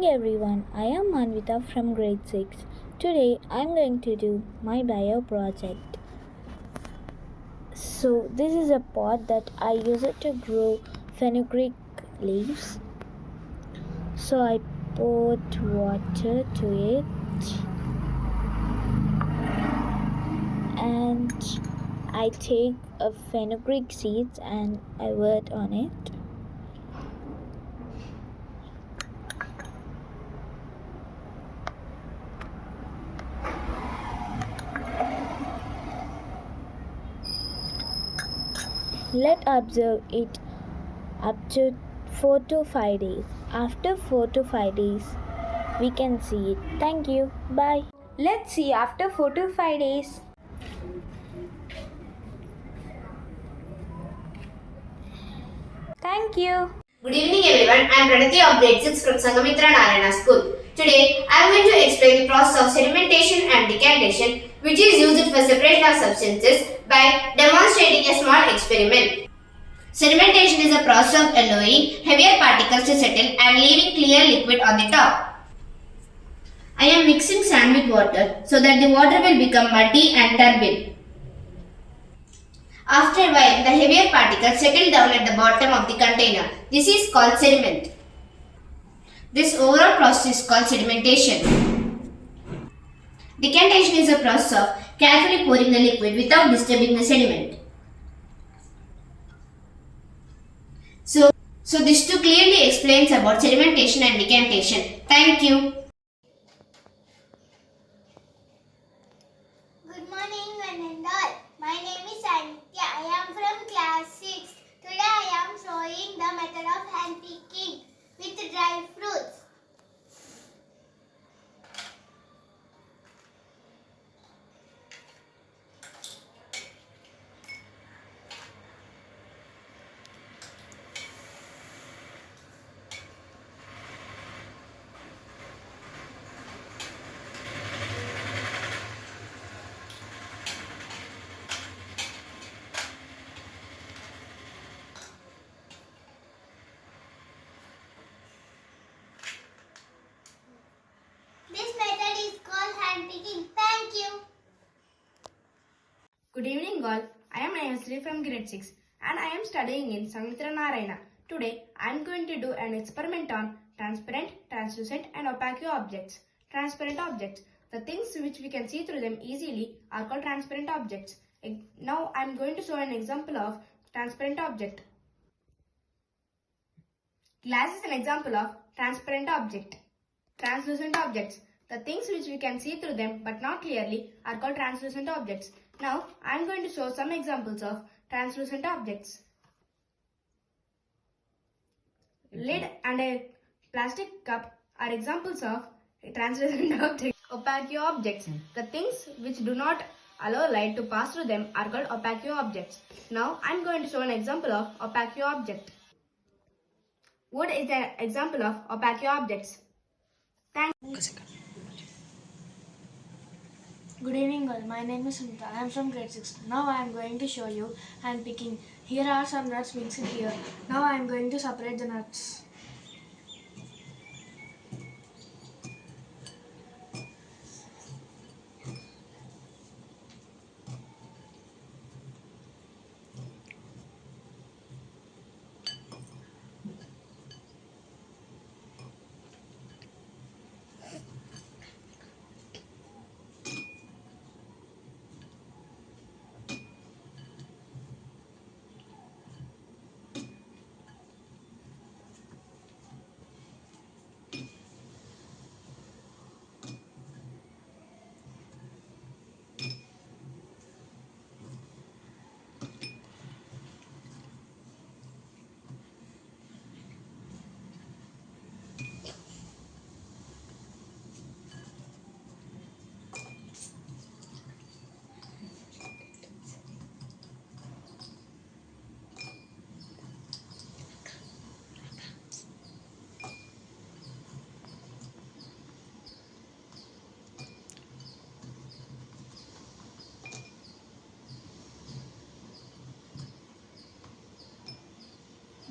morning everyone. I am Manvita from grade 6. Today I am going to do my bio project. So this is a pot that I use it to grow fenugreek leaves. So I put water to it and I take a fenugreek seeds and I word on it. Let observe it up to 4 to 5 days. After 4 to 5 days, we can see it. Thank you. Bye. Let's see after 4 to 5 days. Thank you. Good evening everyone, I am Pranati of grade 6 from Sangamitra Narayana School. Today, I am going to explain the process of sedimentation and decantation which is used for separation of substances by demonstrating a small experiment. Sedimentation is a process of allowing heavier particles to settle and leaving clear liquid on the top. I am mixing sand with water so that the water will become muddy and turbid. After a while, the heavier particles settle down at the bottom of the container. This is called sediment. This overall process is called sedimentation. Decantation is a process of carefully pouring the liquid without disturbing the sediment. So this too clearly explains about sedimentation and decantation. Thank you. Good morning, one and all. My name is Anitya. I am from class 6. Today I am showing the method of hand picking with dry fruits. This method is called hand picking. Thank you. Good evening all. I am Ayasri from grade 6 and I am studying in Sangamitra Narayana. Today I am going to do an experiment on transparent, translucent and opaque objects. Transparent objects. The things which we can see through them easily are called transparent objects. Now I am going to show an example of transparent object. Glass is an example of transparent object. Translucent objects. The things which we can see through them but not clearly are called translucent objects. Now, I am going to show some examples of translucent objects. Lid and a plastic cup are examples of translucent objects. Opaque objects. The things which do not allow light to pass through them are called opaque objects. Now, I am going to show an example of opaque object. Wood is an example of opaque objects. Thanks. Good evening all, my name is Sunita. I am from grade 6. Now I am going to show you hand picking. Here are some nuts mixed here. Now I am going to separate the nuts.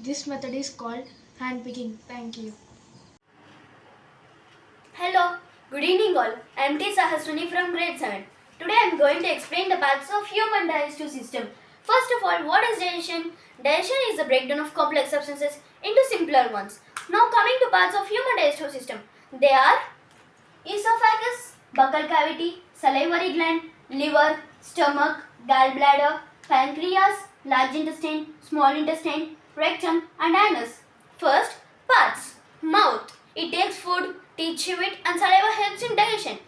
This method is called hand picking. Thank you. Hello, good evening all. I am T. Sahaswini from grade 7. Today I am going to explain the parts of human digestive system. First of all, what is digestion? Digestion is the breakdown of complex substances into simpler ones. Now coming to parts of human digestive system. They are esophagus, buccal cavity, salivary gland, liver, stomach, gallbladder, pancreas, large intestine, small intestine, rectum and anus. First, parts. Mouth. It takes food, teeth chew it and saliva helps in digestion.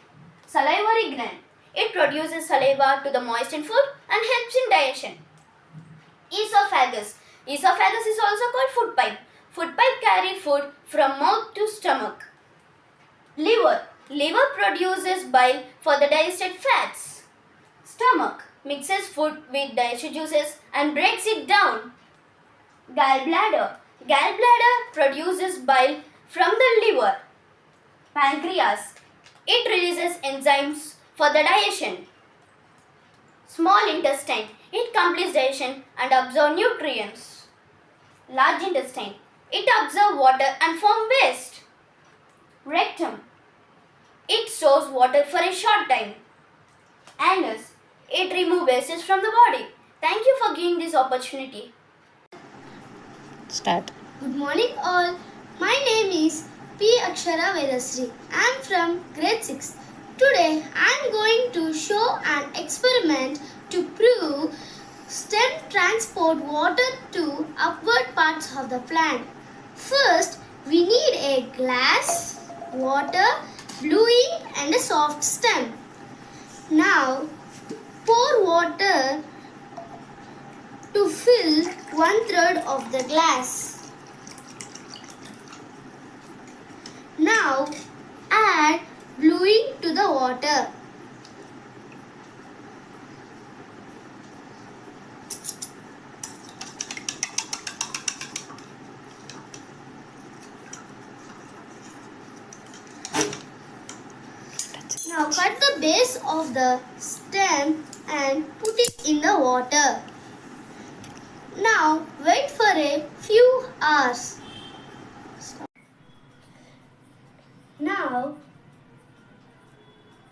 Salivary gland. It produces saliva to the moistened food and helps in digestion. Esophagus. Esophagus is also called food pipe. Food pipe carry food from mouth to stomach. Liver. Liver produces bile for the digested fats. Stomach mixes food with digested juices and breaks it down. Gallbladder. Gallbladder produces bile from the liver. Pancreas. It releases enzymes for the digestion. Small intestine. It completes digestion and absorbs nutrients. Large intestine. It absorbs water and forms waste. Rectum. It stores water for a short time. Anus. It removes wastes from the body. Thank you for giving this opportunity. Start. Good morning all. My name is P. Akshara Vedasri. I am from grade 6. Today I am going to show an experiment to prove stem transport water to upward parts of the plant. First, we need a glass, water, bluing and a soft stem. Now, pour water to fill 1/3 of the glass. Now, add bluing to the water. Now cut the base of the stem and put it in the water. Now wait for a few hours. Now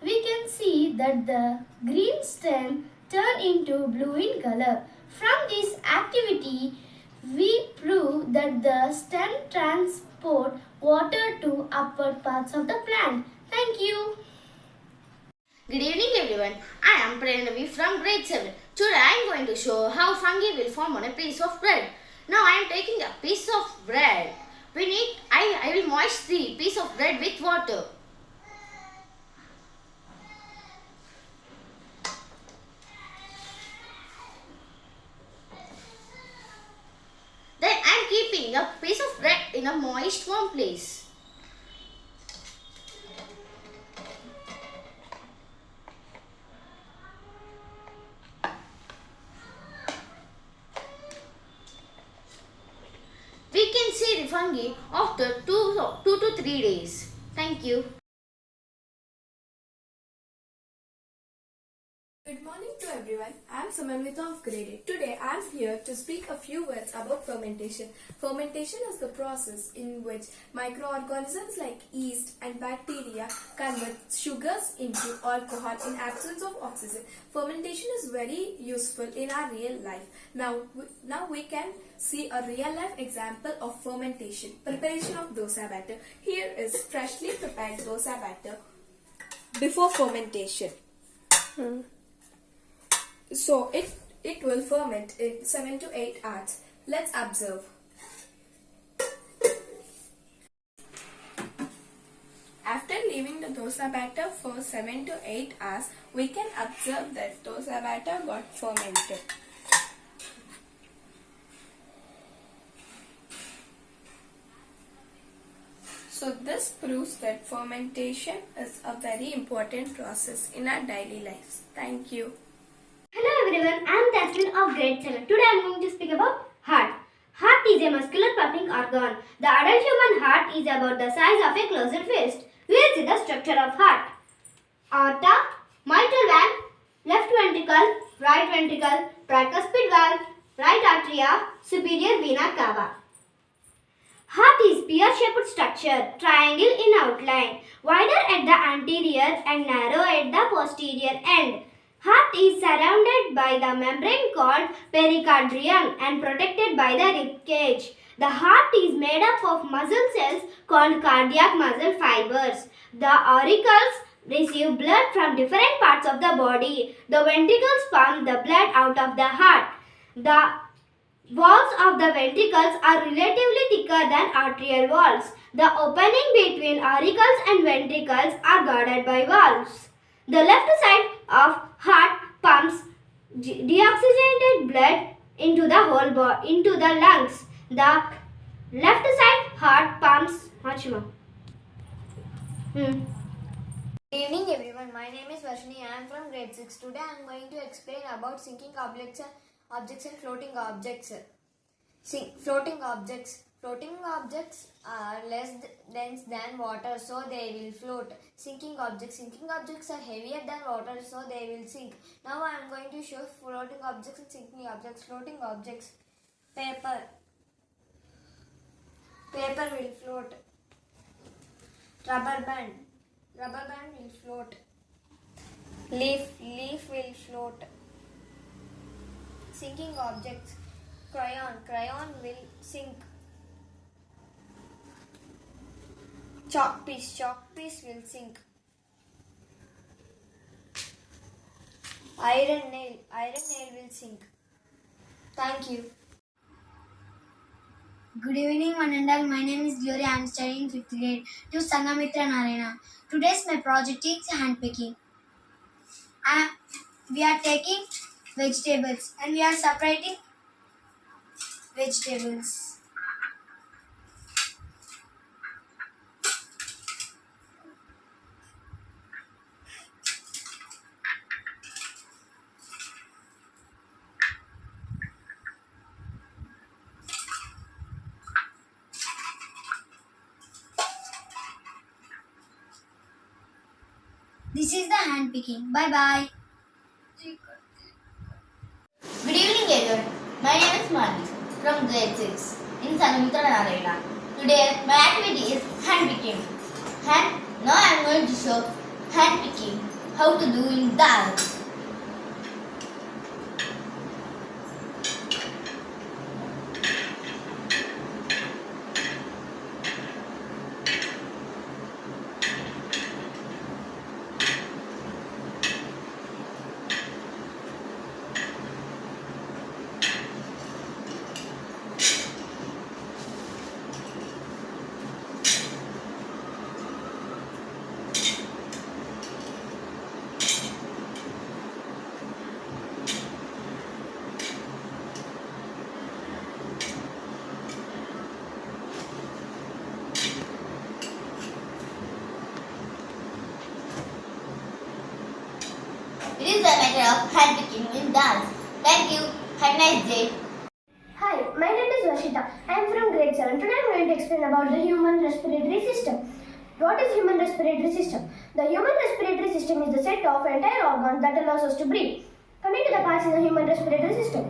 we can see that the green stem turned into blue in color. From this activity, we prove that the stem transport water to upward parts of the plant. Thank you. Good evening everyone. I am Pranavi from grade 7. Today I am going to show how fungi will form on a piece of bread. Now I am taking a piece of bread. I will moist the piece of bread with water. Then I am keeping a piece of bread in a moist warm place. We can see the fungi after 2 to 3 days. Thank you. Good morning to everyone. I am Samanvita of grade 8. Today I am here to speak a few words about fermentation. Fermentation is the process in which microorganisms like yeast and bacteria convert sugars into alcohol in absence of oxygen. Fermentation is very useful in our real life. Now we can see a real life example of fermentation. Preparation of dosa batter. Here is freshly prepared dosa batter before fermentation. So it will ferment in 7 to 8 hours. Let's observe. After leaving the dosa batter for 7 to 8 hours, we can observe that dosa batter got fermented. So this proves that fermentation is a very important process in our daily lives. Thank you. Hello everyone, I am Tasmin of grade 7. Today I am going to speak about heart. Heart is a muscular pumping organ. The adult human heart is about the size of a closed fist. We will see the structure of heart. Aorta, mitral valve, left ventricle, right ventricle, tricuspid valve, right atria, superior vena cava. Heart is pear-shaped structure, triangle in outline, wider at the anterior and narrow at the posterior end. Heart is surrounded by the membrane called pericardium and protected by the rib cage. The heart is made up of muscle cells called cardiac muscle fibers. The auricles receive blood from different parts of the body. The ventricles pump the blood out of the heart. The walls of the ventricles are relatively thicker than arterial walls. The opening between auricles and ventricles are guarded by valves. The left side of heart pumps deoxygenated blood into the into the lungs. The left side heart pumps much more. Good evening everyone, my name is Varshini. I am from grade 6. Today I am going to explain about sinking objects and floating objects. Floating objects are less dense than water, so they will float. Sinking objects are heavier than water, so they will sink. Now I am going to show floating objects and sinking objects. Floating objects: paper will float. Rubber band will float. Leaf will float. Sinking objects: crayon will sink. Chalk piece will sink. Iron nail will sink. Thank you. Good evening, one and all. My name is Gloria. I am studying 5th grade to Sangamitra Narayana. Today's my project is hand picking. We are taking vegetables and we are separating vegetables. This is the hand picking. Bye bye. Good evening everyone. My name is Mani from grade 6 in Sangamitra Narayana. Today my activity is hand picking. Now I am going to show hand picking how to do in dance. It is a matter of hand picking in dance. Thank you. Have a nice day. Hi, my name is Vashita. I am from grade 7. Today I am going to explain about the human respiratory system. What is human respiratory system? The human respiratory system is the set of entire organs that allows us to breathe. Coming to the parts in the human respiratory system: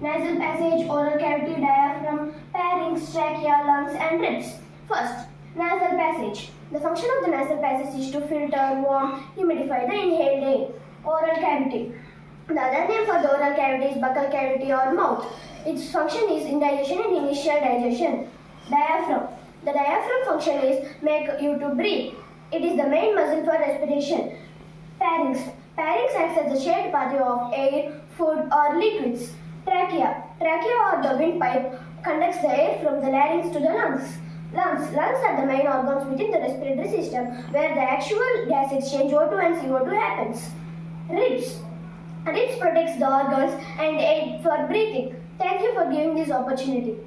nasal passage, oral cavity, diaphragm, pharynx, trachea, lungs and ribs. First, nasal passage. The function of the nasal passage is to filter, warm, humidify the inhaled air. Oral cavity. The other name for the oral cavity is buccal cavity or mouth. Its function is indigestion and initial digestion. Diaphragm. The diaphragm function is make you to breathe. It is the main muscle for respiration. Pharynx. Pharynx acts as a shared pathway of air, food or liquids. Trachea. Trachea or the windpipe conducts the air from the larynx to the lungs. Lungs are the main organs within the respiratory system where the actual gas exchange O2 and CO2 happens. Ribs. Ribs protects the organs and aid for breathing. Thank you for giving this opportunity.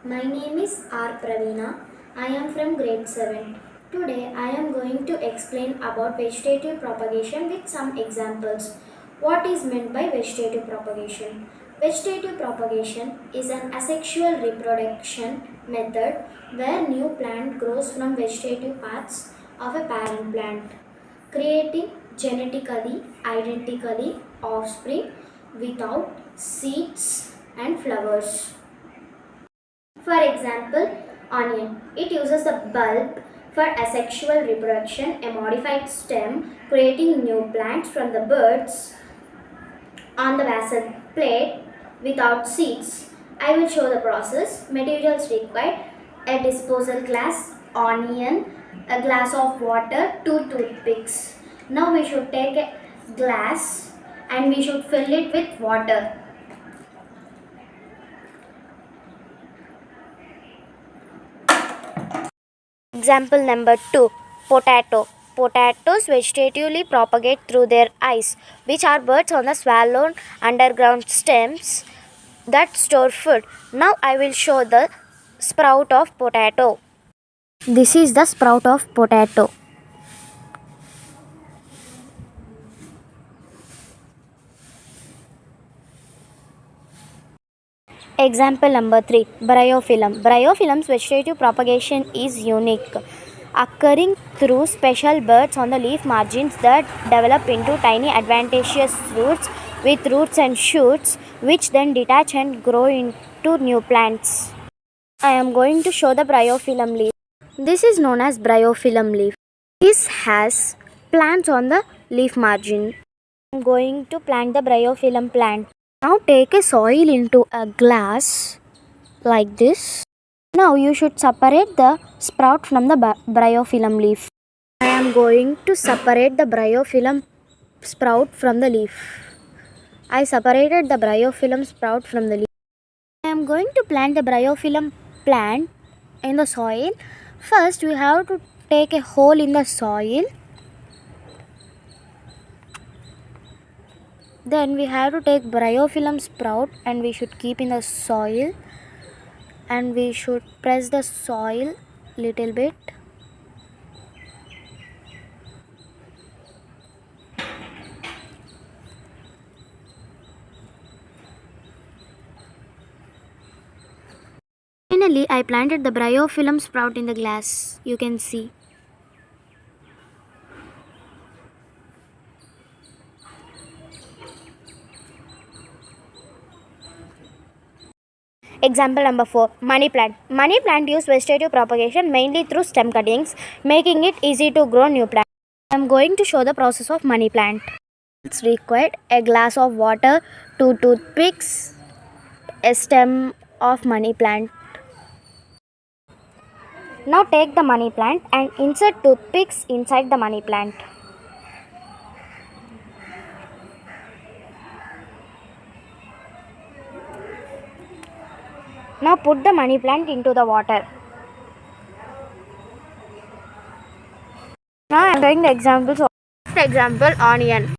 My name is R. Praveena. I am from grade 7. Today I am going to explain about vegetative propagation with some examples. What is meant by vegetative propagation? Vegetative propagation is an asexual reproduction method where new plant grows from vegetative parts of a parent plant, creating genetically identically offspring without seeds and flowers. For example, Onion. It uses the bulb for asexual reproduction, a modified stem, creating new plants from the birds on the basal plate without seeds. I will show the process. Materials required: a disposal glass, onion, a glass of water, 2 toothpicks. Now we should take a glass and we should fill it with water. Example number 2. Potato. Potatoes vegetatively propagate through their eyes, which are birds on the swallowed underground stems that store food. Now I will show the sprout of potato. This is the sprout of potato. Example number 3. Bryophyllum. Bryophyllum's vegetative propagation is unique, occurring through special buds on the leaf margins that develop into tiny adventitious roots with roots and shoots, which then detach and grow into new plants. I am going to show the bryophyllum leaf. This is known as bryophyllum leaf. This has plants on the leaf margin. I am going to plant the bryophyllum plant. Now take a soil into a glass like this. Now you should separate the sprout from the bryophyllum leaf. I am going to separate the bryophyllum sprout from the leaf. I separated the bryophyllum sprout from the leaf. I am going to plant the bryophyllum plant in the soil. First we have to take a hole in the soil. Then we have to take bryophyllum sprout and we should keep in the soil, and we should press the soil little bit. Finally, I planted the bryophyllum sprout in the glass. You can see. Example number 4. Money plant. Money plant use vegetative propagation mainly through stem cuttings, making it easy to grow new plants. I am going to show the process of money plant. It's required: a glass of water, 2 toothpicks, a stem of money plant. Now take the money plant and insert toothpicks inside the money plant. Now put the money plant into the water. Now I am doing the examples. First example, onion.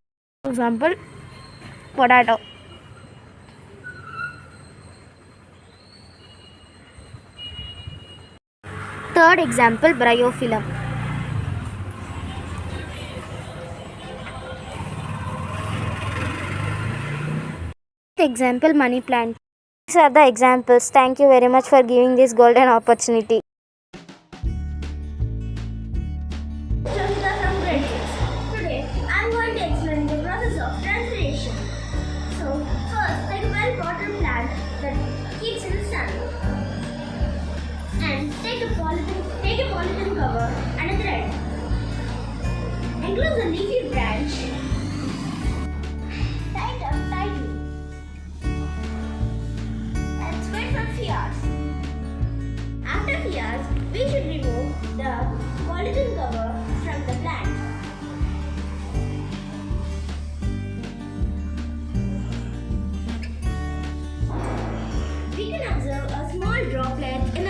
Example, potato. Third example, bryophyllum. Example, money plant. These are the examples. Thank you very much for giving this golden opportunity. Shobita from grade 6. Today, I am going to explain the process of transpiration. So, first, take a well-watered plant that keeps in the sun. And take a polythene cover and a thread. Enclose a leafy branch. Tie it up tightly. And wait for a few hours. After a few hours, we should remove the polythene cover from the plant. We can observe a small droplet in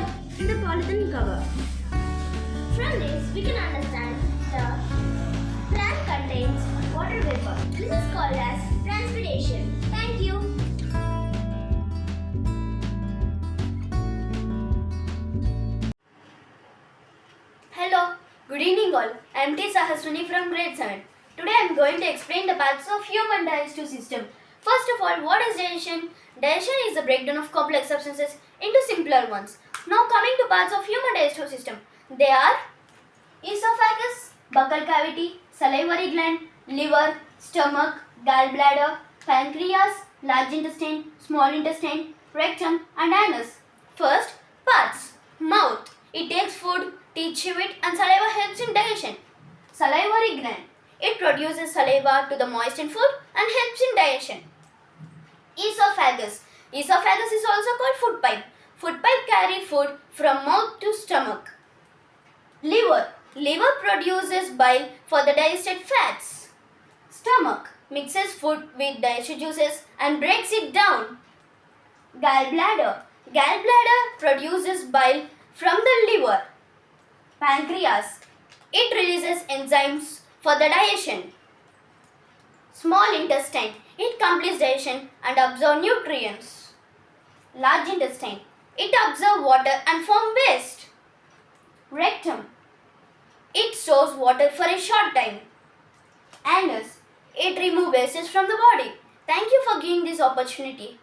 the polythene cover. From this, we can understand the plant contains water vapor. This is called as transpiration. Thank you. Hello, good evening all. I am T. Sahaswini from grade 7. Today I am going to explain the parts of human digestive system. First of all, what is digestion? Digestion is the breakdown of complex substances into simpler ones. Now coming to parts of human digestive system. They are esophagus, buccal cavity, salivary gland, liver, stomach, gallbladder, pancreas, large intestine, small intestine, rectum and anus. First, parts. Mouth. It takes food, teach it, and saliva helps in digestion. Salivary gland. It produces saliva to the moistened food and helps in digestion. Esophagus. Esophagus is also called food pipe. Food pipe carry food from mouth to stomach. Liver. Liver produces bile for the digested fats. Stomach mixes food with digested juices and breaks it down. Gallbladder. Gallbladder produces bile from the liver. Pancreas. It releases enzymes for the digestion. Small intestine. It completes digestion and absorbs nutrients. Large intestine. It absorbs water and forms waste. Rectum. It stores water for a short time. Anus. It removes wastes from the body. Thank you for giving this opportunity.